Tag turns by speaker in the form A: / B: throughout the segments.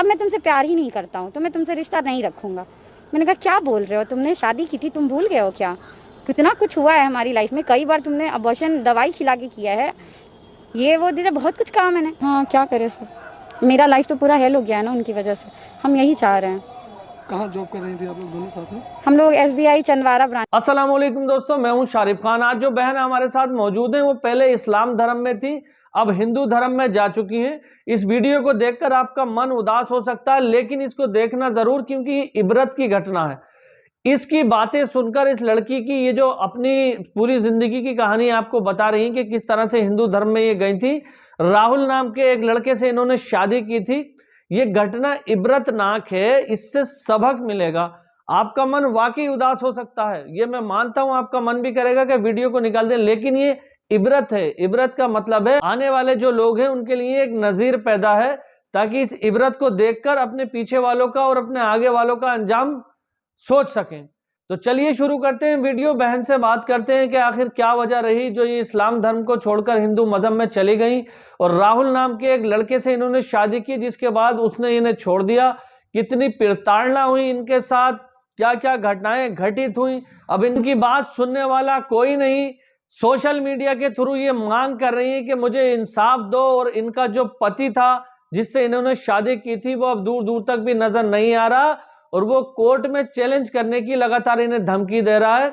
A: अब मैं तुमसे प्यार ही नहीं करता हूँ तो मैं तुमसे रिश्ता नहीं रखूँगा। मैंने कहा क्या बोल रहे हो, तुमने शादी की थी, तुम भूल गए हो क्या? कितना कुछ हुआ है हमारी लाइफ में, कई बार तुमने अबॉर्शन दवाई खिला के किया है, ये वो दीदी बहुत कुछ कहा मैंने। हाँ क्या करे सर, मेरा लाइफ तो पूरा हेल हो गया है ना उनकी वजह से। हम यही चाह रहे हैं।
B: कहाँ जॉब कर रही थी आप लोग दोनों साथ में?
A: हम लोग SBI चंदवारा ब्रांच।
C: अस्सलाम वालेकुम दोस्तों, मैं हूं शारिफ खान। आज जो बहन हमारे साथ मौजूद हैं वो पहले इस्लाम धर्म में थी, अब हिंदू धर्म में जा चुकी हैं। इस वीडियो को देखकर आपका मन उदास हो सकता है, लेकिन इसको देखना जरूर, क्योंकि ये इबरत की घटना है। इसकी बातें सुनकर इस लड़की की ये जो अपनी पूरी जिंदगी की कहानी आपको बता रही है कि किस तरह से हिंदू धर्म में ये गई थी। राहुल नाम के एक लड़के से इन्होंने शादी की थी। ये घटना इबरतनाक है, इससे सबक मिलेगा। आपका मन वाकई उदास हो सकता है, ये मैं मानता हूं। आपका मन भी करेगा कि वीडियो को निकाल दें, लेकिन ये इबरत है। इबरत का मतलब है आने वाले जो लोग हैं उनके लिए एक नजीर पैदा है, ताकि इस इबरत को देखकर अपने पीछे वालों का और अपने आगे वालों का अंजाम सोच सकें। तो चलिए शुरू करते हैं वीडियो। बहन से बात करते हैं कि आखिर क्या वजह रही जो ये इस्लाम धर्म को छोड़कर हिंदू मजहब में चली गई, और राहुल नाम के एक लड़के से इन्होंने शादी की जिसके बाद उसने इन्हें छोड़ दिया। कितनी प्रताड़ना हुई इनके साथ, क्या क्या घटनाएं घटित हुई। अब इनकी बात सुनने वाला कोई नहीं। सोशल मीडिया के थ्रू ये मांग कर रही है कि मुझे इंसाफ दो, और इनका जो पति था जिससे इन्होंने शादी की थी वो अब दूर दूर तक भी नजर नहीं आ रहा, और वो कोर्ट में चैलेंज करने की लगातार इन्हें धमकी दे रहा है।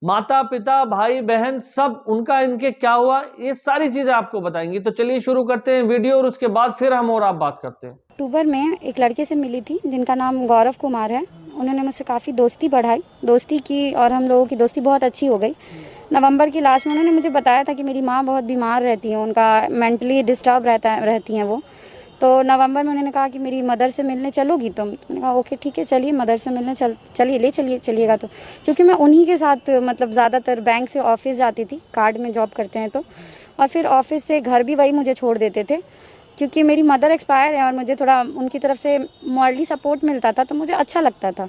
C: माता पिता भाई बहन सब उनका इनके क्या हुआ, ये सारी चीजें आपको बताएंगी। तो चलिए शुरू करते हैं वीडियो, और उसके बाद फिर हम और आप बात करते हैं।
A: अक्टूबर में एक लड़के से मिली थी जिनका नाम गौरव कुमार है। उन्होंने मुझसे काफ़ी दोस्ती बढ़ाई, दोस्ती की, और हम लोगों की दोस्ती बहुत अच्छी हो गई। नवंबर की लास्ट में उन्होंने मुझे बताया था कि मेरी माँ बहुत बीमार रहती है, उनका मेंटली डिस्टर्ब रहती हैं वो। तो नवंबर में उन्होंने कहा कि मेरी मदर से मिलने चलोगी तुम? तो मैंने कहा ओके ठीक है, चलिए मदर से मिलने चलिएगा। तो क्योंकि मैं उन्हीं के साथ मतलब ज़्यादातर बैंक से ऑफिस जाती थी, कार्ड में जॉब करते हैं तो, और फिर ऑफिस से घर भी वही मुझे छोड़ देते थे, क्योंकि मेरी मदर एक्सपायर है और मुझे थोड़ा उनकी तरफ से मॉरली सपोर्ट मिलता था तो मुझे अच्छा लगता था।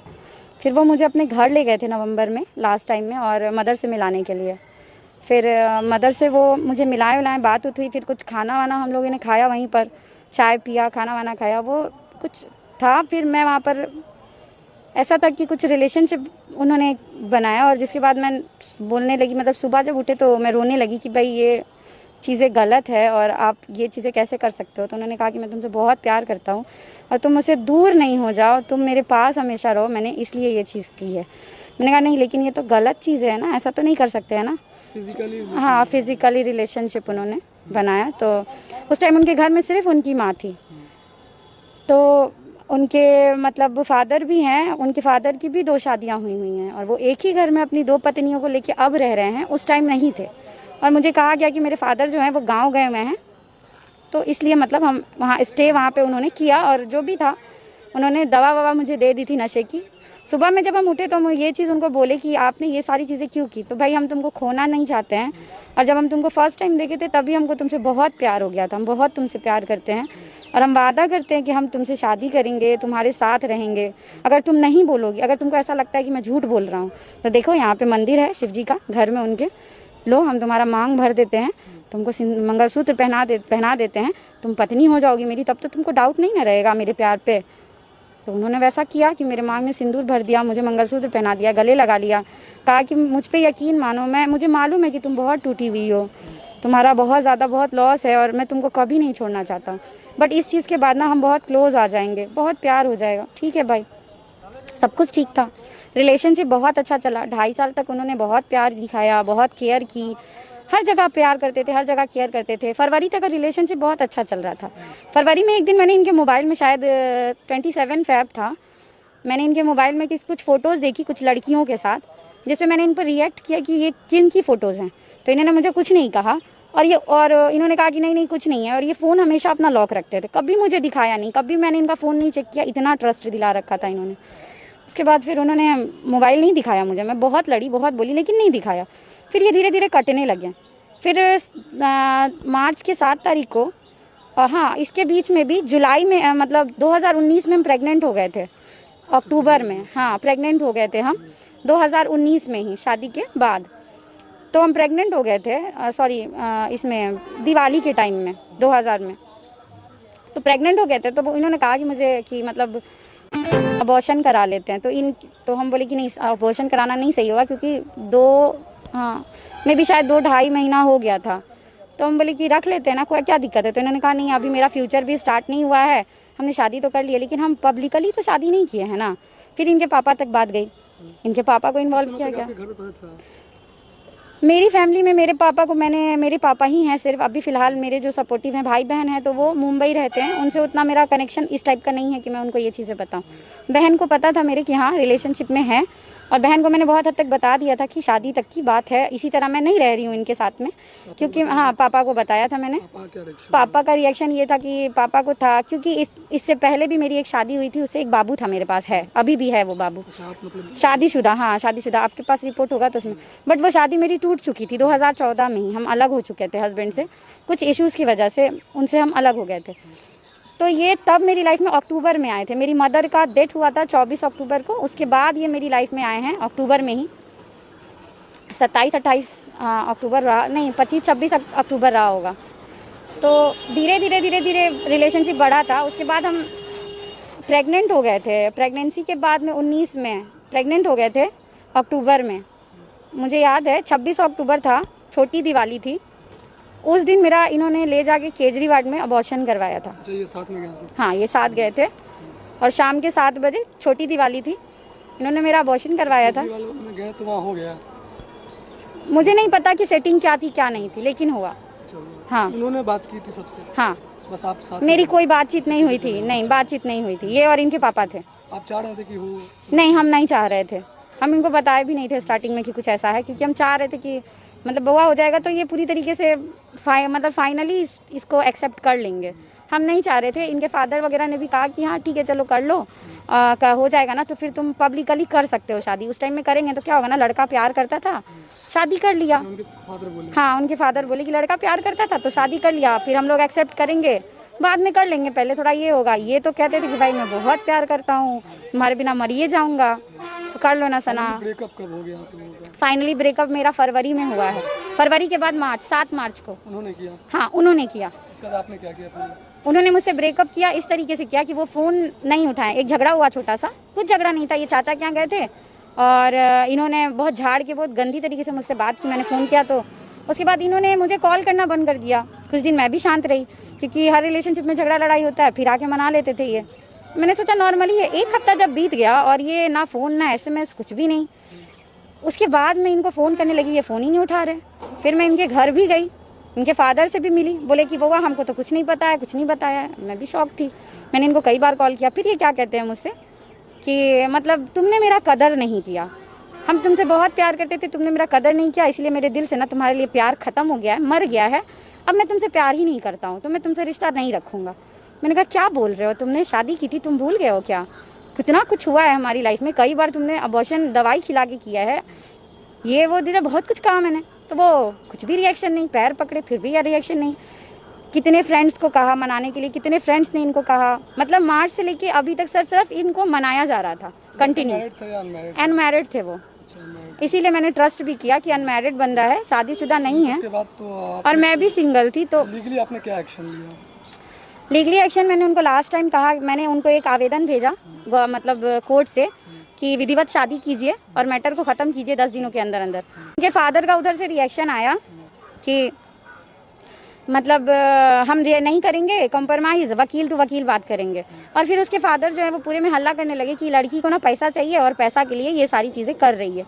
A: फिर वो मुझे अपने घर ले गए थे नवंबर में लास्ट टाइम में, और मदर से मिलाने के लिए। फिर मदर से वो मुझे मिलाए बात हुई, फिर कुछ खाना वाना हम लोगों ने खाया वहीं पर, चाय पिया, खाना वाना खाया, वो कुछ था। फिर मैं वहाँ पर ऐसा था कि कुछ रिलेशनशिप उन्होंने बनाया, और जिसके बाद मैं बोलने लगी, मतलब सुबह जब उठे तो मैं रोने लगी कि भाई ये चीज़ें गलत है और आप ये चीज़ें कैसे कर सकते हो। तो उन्होंने कहा कि मैं तुमसे बहुत प्यार करता हूँ और तुम मुझसे दूर नहीं हो जाओ, तुम मेरे पास हमेशा रहो, मैंने इसलिए ये चीज़ की है। मैंने कहा नहीं, लेकिन ये तो गलत चीज़ है ना, ऐसा तो नहीं कर सकते है ना। हाँ, फिजिकली रिलेशनशिप उन्होंने बनाया। तो उस टाइम उनके घर में सिर्फ उनकी माँ थी, तो उनके मतलब फादर भी हैं, उनके फादर की भी 2 शादियाँ हुई हैं, और वो एक ही घर में अपनी 2 पत्नियों को लेके अब रह रहे हैं, उस टाइम नहीं थे। और मुझे कहा गया कि मेरे फादर जो हैं वो गांव गए हुए हैं, तो इसलिए मतलब हम वहाँ स्टे वहाँ पे उन्होंने किया, और जो भी था उन्होंने दवा ववा मुझे दे दी थी नशे की। सुबह में जब हम उठे तो हम ये चीज़ उनको बोले कि आपने ये सारी चीज़ें क्यों की? तो भाई हम तुमको खोना नहीं चाहते हैं, और जब हम तुमको फर्स्ट टाइम देखे थे तभी हमको तुमसे बहुत प्यार हो गया था, हम बहुत तुमसे प्यार करते हैं, और हम वादा करते हैं कि हम तुमसे शादी करेंगे, तुम्हारे साथ रहेंगे। अगर तुम नहीं बोलोगी, अगर तुमको ऐसा लगता है कि मैं झूठ बोल रहा हूँ, तो देखो यहाँ पे मंदिर है शिव जी का, घर में उनके, लो हम तुम्हारा मांग भर देते हैं, तुमको मंगलसूत्र पहना देते हैं, तुम पत्नी हो जाओगी मेरी, तब तो तुमको डाउट नहीं ना रहेगा मेरे प्यार पे। तो उन्होंने वैसा किया कि मेरे मांग में सिंदूर भर दिया, मुझे मंगलसूत्र पहना दिया, गले लगा लिया, कहा कि मुझ पे यकीन मानो, मुझे मालूम है कि तुम बहुत टूटी हुई हो, तुम्हारा बहुत लॉस है, और मैं तुमको कभी नहीं छोड़ना चाहता, बट इस चीज़ के बाद ना हम बहुत क्लोज आ जाएंगे, बहुत प्यार हो जाएगा। ठीक है भाई, सब कुछ ठीक था, रिलेशनशिप बहुत अच्छा चला। 2.5 साल तक उन्होंने बहुत प्यार दिखाया, बहुत केयर की, हर जगह प्यार करते थे, हर जगह केयर करते थे। फरवरी तक रिलेशनशिप बहुत अच्छा चल रहा था। फरवरी में एक दिन मैंने इनके मोबाइल में, शायद 27 फ़ेब था, मैंने इनके मोबाइल में कुछ फ़ोटोज़ देखी कुछ लड़कियों के साथ, जिसपे मैंने इन पर रिएक्ट किया कि ये किन की फ़ोटोज़ हैं। तो इन्होंने मुझे कुछ नहीं कहा, और इन्होंने कहा कि नहीं कुछ नहीं है, और ये फ़ोन हमेशा अपना लॉक रखते थे, कभी मुझे दिखाया नहीं, कभी मैंने इनका फ़ोन नहीं चेक किया, इतना ट्रस्ट दिला रखा था इन्होंने। उसके बाद फिर उन्होंने मोबाइल नहीं दिखाया मुझे, मैं बहुत लड़ी, बहुत बोली, लेकिन नहीं दिखाया। फिर ये धीरे धीरे कटने लगे। फिर मार्च के 7 तारीख को, हाँ इसके बीच में भी जुलाई में, मतलब 2019 में हम प्रेग्नेंट हो गए थे, अक्टूबर में, हाँ प्रेग्नेंट हो गए थे हम 2019 में ही, शादी के बाद तो हम प्रेग्नेंट हो गए थे, सॉरी इसमें दिवाली के टाइम में 2000 में। तो प्रेग्नेंट हो गए थे, तो वो इन्होंने कहा कि मुझे कि मतलब अबॉर्शन करा लेते हैं। तो हम बोले कि नहीं, अबॉर्शन कराना नहीं सही होगा, क्योंकि मैं भी शायद 2-2.5 महीना हो गया था। तो हम बोले कि रख लेते हैं ना, कोई क्या दिक्कत है। तो इन्होंने कहा नहीं, अभी मेरा फ्यूचर भी स्टार्ट नहीं हुआ है, हमने शादी तो कर ली है लेकिन हम पब्लिकली तो शादी नहीं किए हैं ना। फिर इनके पापा तक बात गई, इनके पापा को इन्वॉल्व किया गया।
B: घर पे पता था?
A: मेरी फैमिली में मेरे पापा ही हैं सिर्फ अभी फ़िलहाल। मेरे जो सपोर्टिव हैं भाई बहन हैं तो वो मुंबई रहते हैं, उनसे उतना मेरा कनेक्शन इस टाइप का नहीं है कि मैं उनको ये चीज़ें बताऊं। बहन को पता था मेरे कि हाँ रिलेशनशिप में है, और बहन को मैंने बहुत हद तक बता दिया था कि शादी तक की बात है, इसी तरह मैं नहीं रह रही हूँ इनके साथ में, क्योंकि हाँ पापा को बताया था मैंने। पापा का रिएक्शन ये था कि पापा को था, क्योंकि इससे पहले भी मेरी एक शादी हुई थी, उससे एक बाबू था मेरे पास, है अभी भी है वो बाबू, शादीशुदा। हाँ शादीशुदा, आपके पास रिपोर्ट होगा तो उसमें। बट वो शादी मेरी टूट चुकी थी 2014 में ही, हम अलग हो चुके थे हस्बैंड से, कुछ इश्यूज़ की वजह से उनसे हम अलग हो गए थे। तो ये तब मेरी लाइफ में अक्टूबर में आए थे। मेरी मदर का डेथ हुआ था 24 अक्टूबर को, उसके बाद ये मेरी लाइफ में आए हैं अक्टूबर में ही। 27-28 अक्टूबर रहा, नहीं 25-26 अक्टूबर रहा होगा। तो धीरे धीरे रिलेशनशिप बढ़ा था। उसके बाद हम प्रेग्नेंट हो गए थे। प्रेगनेंसी के बाद में 19 में प्रेग्नेंट हो गए थे अक्टूबर में। मुझे याद है 26 अक्टूबर था, छोटी दिवाली थी, उस दिन मेरा इन्होंने ले जाके केजरीवाल में अबॉर्शन करवाया था।
B: अच्छा, ये साथ में गए थे?
A: हाँ ये साथ गए थे, और शाम के 7 बजे, छोटी दिवाली थी, इन्होंने मेरा अबॉर्शन करवाया था।
B: में गए तो वहाँ हो गया?
A: मुझे नहीं पता कि सेटिंग क्या थी क्या नहीं थी, लेकिन हुआ। हाँ
B: उन्होंने बात की थी सबसे?
A: हाँ,
B: बस आप साथ?
A: मेरी कोई बातचीत नहीं हुई थी, नहीं बातचीत नहीं हुई थी, ये और इनके पापा थे।
B: आप चाह रहे थे कि हो?
A: नहीं, हम नहीं चाह रहे थे, हम इनको बताए भी नहीं थे स्टार्टिंग में कि कुछ ऐसा है, क्योंकि हम चाह रहे थे कि मतलब बउआ हो जाएगा तो ये पूरी तरीके से फाइनली इसको एक्सेप्ट कर लेंगे। हम नहीं चाह रहे थे। इनके फादर वगैरह ने भी कहा कि हाँ ठीक है चलो कर लो, हो जाएगा ना तो फिर तुम पब्लिकली कर सकते हो शादी। उस टाइम में करेंगे तो क्या होगा ना, लड़का प्यार करता था, शादी कर लिया।
B: उनके फादर बोले?
A: हाँ उनके फादर बोले कि लड़का प्यार करता था तो शादी कर लिया, फिर हम लोग एक्सेप्ट करेंगे, बाद में कर लेंगे, पहले थोड़ा ये होगा। ये तो कहते थे कि भाई मैं बहुत प्यार करता हूँ, तुम्हारे बिना मरिए जाऊँगा, तो कर लो ना सना।
B: ब्रेकअप कब हो गया आप लोगों का?
A: फाइनली ब्रेकअप मेरा फरवरी में हुआ है, फरवरी के बाद मार्च, 7 मार्च को।
B: उन्होंने किया?
A: हाँ उन्होंने किया।
B: इसके बाद आपने क्या किया फिर?
A: उन्होंने मुझसे ब्रेकअप किया, इस तरीके से किया कि वो फ़ोन नहीं उठाए। एक झगड़ा हुआ छोटा सा, कुछ झगड़ा नहीं था, ये चाचा के यहाँ गए थे और इन्होंने बहुत झाड़ के बहुत गंदी तरीके से मुझसे बात की। मैंने फ़ोन किया तो उसके बाद इन्होंने मुझे कॉल करना बंद कर दिया। कुछ दिन मैं भी शांत रही, क्योंकि हर रिलेशनशिप में झगड़ा लड़ाई होता है, फिर आके मना लेते थे ये। मैंने सोचा नॉर्मली है। एक हफ्ता जब बीत गया और ये ना फ़ोन ना SMS कुछ भी नहीं, उसके बाद मैं इनको फ़ोन करने लगी, ये फ़ोन ही नहीं उठा रहे। फिर मैं इनके घर भी गई, इनके फादर से भी मिली, बोले कि बउआ हमको तो कुछ नहीं पता है, कुछ नहीं बताया है। मैं भी शॉक थी। मैंने इनको कई बार कॉल किया। फिर ये क्या कहते हैं मुझसे कि मतलब तुमने मेरा कदर नहीं किया, हम तुमसे बहुत प्यार करते थे, तुमने मेरा कदर नहीं किया, इसलिए मेरे दिल से ना तुम्हारे लिए प्यार ख़त्म हो गया है, मर गया है, अब मैं तुमसे प्यार ही नहीं करता हूँ, तो मैं तुमसे रिश्ता नहीं रखूँगा। मैंने कहा क्या बोल रहे हो, तुमने शादी की थी, तुम भूल गए हो क्या? कितना कुछ हुआ है हमारी लाइफ में, कई बार तुमने अबॉर्शन दवाई खिला के किया है, ये वो दीदा बहुत कुछ कहा मैंने। तो वो कुछ भी रिएक्शन नहीं, पैर पकड़े फिर भी यह रिएक्शन नहीं। कितने फ्रेंड्स को कहा मनाने के लिए, कितने फ्रेंड्स ने इनको कहा, मतलब मार्च से लेके अभी तक सिर्फ इनको मनाया जा रहा था कंटिन्यू। अनमैरिड थे वो, इसीलिए मैंने ट्रस्ट भी किया कि अनमैरिड बंदा है, शादीशुदा नहीं है। और मैं भी सिंगल थी। तो
B: लीगली आपने क्या एक्शन लिया?
A: लीगली एक्शन मैंने उनको लास्ट टाइम कहा, मैंने उनको एक आवेदन भेजा मतलब कोर्ट से कि विधिवत शादी कीजिए और मैटर को ख़त्म कीजिए 10 दिनों के अंदर अंदर। उनके फादर का उधर से रिएक्शन आया कि मतलब हम नहीं करेंगे कॉम्प्रोमाइज़, वकील टू वकील बात करेंगे। और फिर उसके फादर जो है वो पूरे में हल्ला करने लगे कि लड़की को ना पैसा चाहिए और पैसा के लिए ये सारी चीज़ें कर रही है।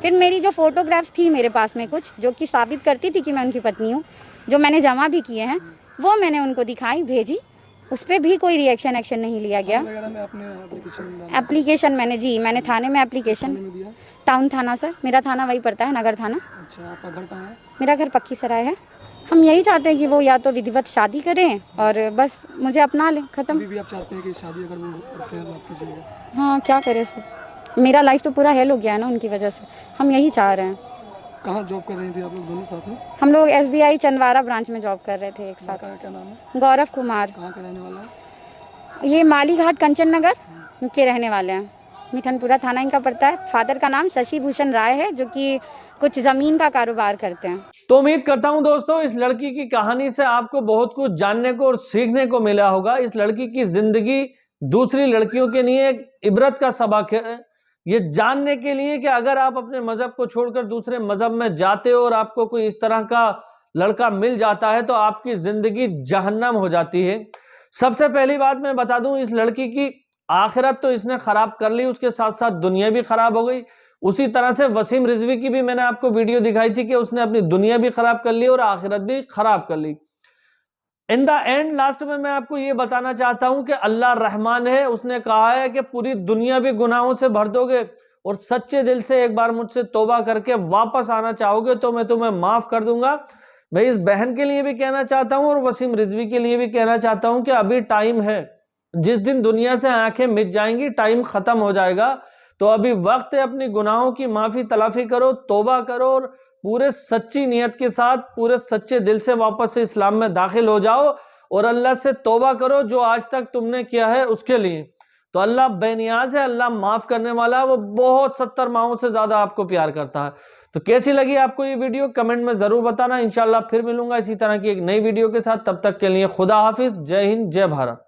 A: फिर मेरी जो फोटोग्राफ्स थी मेरे पास में कुछ, जो कि साबित करती थी कि मैं उनकी पत्नी हूँ, जो मैंने जमा भी किए हैं, वो मैंने उनको दिखाई, भेजी। उस पर भी कोई रिएक्शन एक्शन नहीं लिया गया। एप्लीकेशन मैंने थाने में एप्लीकेशन, टाउन थाना सर, मेरा थाना वही पड़ता है, नगर थाना।
B: अच्छा, आपका घर कहाँ है?
A: मेरा घर पक्की सराय है। हम यही चाहते हैं कि वो या तो विधिवत शादी करें और बस मुझे अपना लें, खत्म।
B: अभी भी आप चाहते हैं कि शादी अगर वो करते हैं तो आप कीजिएगा?
A: हाँ क्या करें सर, मेरा लाइफ तो पूरा हेल हो गया है ना उनकी वजह से। हम यही चाह रहे हैं।
B: कहाँ जॉब कर रही थी आप लोग दोनों साथ में?
A: हम लोग SBI चंदवारा ब्रांच में जॉब कर रहे थे एक साथ।
B: क्या नाम है?
A: गौरव कुमार।
B: कहाँ का रहने वाला है?
A: ये मालीघाट कंचन नगर के रहने वाले हैं, मिठनपुरा थाना इनका पड़ता है। फादर का नाम शशि भूषण राय है, जो कि कुछ ज़मीन का कारोबार करते हैं।
C: तो उम्मीद करता हूं दोस्तों इस लड़की की कहानी से आपको बहुत कुछ जानने को और सीखने को मिला होगा। इस लड़की की जिंदगी दूसरी लड़कियों के लिए एक इबरत का सबक है, ये जानने के लिए कि अगर आप अपने मजहब को छोड़कर दूसरे मजहब में जाते हो और आपको कोई इस तरह का लड़का मिल जाता है तो आपकी जिंदगी जहन्नम हो जाती है। सबसे पहली बात मैं बता दूं, इस लड़की की आखिरत तो इसने खराब कर ली, उसके साथ साथ दुनिया भी खराब हो गई। उसी तरह से वसीम रिजवी की भी मैंने आपको वीडियो दिखाई थी कि उसने अपनी दुनिया भी खराब कर ली और आखिरत भी खराब कर ली। इन द एंड लास्ट में मैं आपको ये बताना चाहता हूं कि अल्लाह रहमान है, उसने कहा है कि पूरी दुनिया भी गुनाहों से भर दोगे और सच्चे दिल से एक बार मुझसे तौबा करके वापस आना चाहोगे तो मैं तुम्हें माफ कर दूंगा। मैं इस बहन के लिए भी कहना चाहता हूं और वसीम रिजवी के लिए भी कहना चाहता हूं कि अभी टाइम है, जिस दिन दुनिया से आंखें मिट जाएंगी टाइम खत्म हो जाएगा, तो अभी वक्त है अपनी गुनाहों की माफी तलाफी करो, तौबा करो और पूरे सच्ची नियत के साथ पूरे सच्चे दिल से वापस से इस्लाम में दाखिल हो जाओ और अल्लाह से तौबा करो जो आज तक तुमने किया है उसके लिए। तो अल्लाह बेनियाज है, अल्लाह माफ करने वाला, वो बहुत 70 माओं से ज्यादा आपको प्यार करता है। तो कैसी लगी आपको ये वीडियो कमेंट में जरूर बताना। इंशाल्लाह फिर मिलूंगा इसी तरह की एक नई वीडियो के साथ, तब तक के लिए खुदा हाफिज, जय हिंद, जय भारत।